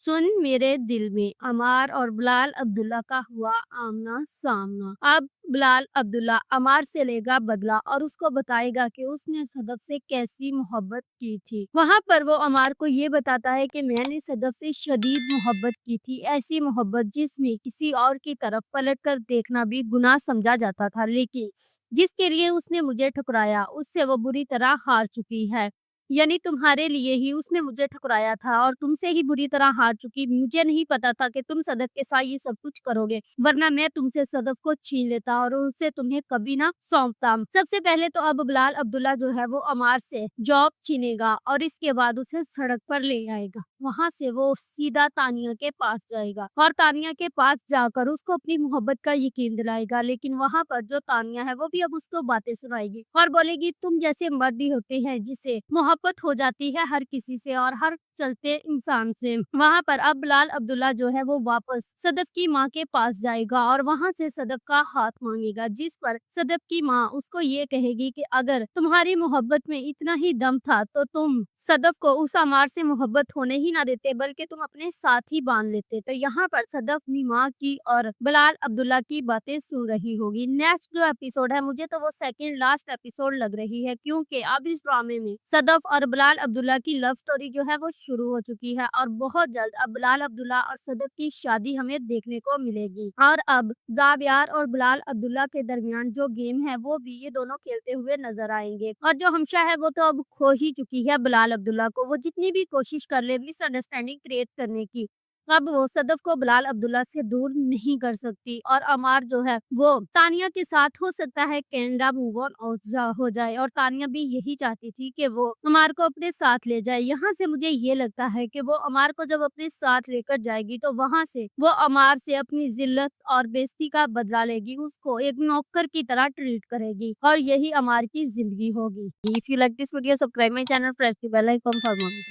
सुन मेरे दिल में अमार और बिलाल अब्दुल्ला का हुआ आमना सामना। अब बिलाल अब्दुल्ला अमार से लेगा बदला और उसको बताएगा कि उसने सदफ से कैसी मोहब्बत की थी। वहां पर वो अमार को ये बताता है कि मैंने सदफ से शदीद मोहब्बत की थी, ऐसी मोहब्बत जिसमें किसी और की तरफ पलट कर देखना भी गुनाह समझा जाता था, लेकिन जिसके लिए उसने मुझे ठुकराया उससे वो बुरी तरह हार चुकी है। यानी तुम्हारे लिए ही उसने मुझे ठुकराया था और तुमसे ही बुरी तरह हार चुकी। मुझे नहीं पता था कि तुम सदफ के साथ ये सब कुछ करोगे, वरना मैं तुमसे सदफ को छीन लेता और उनसे तुम्हें कभी ना सौंपता। सबसे पहले तो अब बिलाल अब्दुल्ला जो है वो अमार से जॉब छीनेगा और इसके बाद उसे सड़क पर ले आएगा। वहां से वो सीधा तानिया के पास जाएगा और तानिया के पास जाकर उसको अपनी मोहब्बत का यकीन दिलाएगा। लेकिन वहां पर जो तानिया है वो भी अब उसको बातें सुनाएगी और बोलेगी तुम जैसे मर्द ही होते हैं जिसे मोहब्बत हो जाती है हर किसी से और हर चलते इंसान से। वहां पर अब बिलाल अब्दुल्ला जो है वो वापस सदफ की माँ के पास जाएगा और वहां से सदफ का हाथ मांगेगा, जिस पर सदफ की माँ उसको ये कहेगी कि अगर तुम्हारी मोहब्बत में इतना ही दम था तो तुम सदफ को उस अमार से मोहब्बत होने ही ना देते, बल्कि तुम अपने साथ ही बांध लेते। तो यहाँ पर सदफ अपनी माँ की और बिलाल अब्दुल्ला की बातें सुन रही होगी। नेक्स्ट जो एपिसोड है, मुझे तो वो सेकंड लास्ट एपिसोड लग रही है, क्योंकि अब इस ड्रामे में सदफ और बिलाल अब्दुल्ला की लव स्टोरी जो है वो शुरू हो चुकी है और बहुत जल्द अब बिलाल अब्दुल्ला और सदफ की शादी हमें देखने को मिलेगी। और अब जावियार और बिलाल अब्दुल्ला के दरमियान जो गेम है वो भी ये दोनों खेलते हुए नजर आएंगे। और जो हमशा है वो तो अब खो ही चुकी है बिलाल अब्दुल्ला को। वो जितनी भी कोशिश कर ले मिसअंडरस्टैंडिंग क्रिएट करने की, अब वो सदफ को बिलाल अब्दुल्ला से दूर नहीं कर सकती। और अमार जो है वो तानिया के साथ हो सकता है कनाडा मूव ऑन हो जाए, और तानिया भी यही चाहती थी कि वो अमार को अपने साथ ले जाए। यहाँ से मुझे ये लगता है कि वो अमार को जब अपने साथ लेकर जाएगी तो वहां से वो अमार से अपनी जिल्लत और बेइज्जती का बदला लेगी, उसको एक नौकर की तरह ट्रीट करेगी और यही अमार की जिंदगी होगी। If you like this video, subscribe my channel, press the bell icon for more.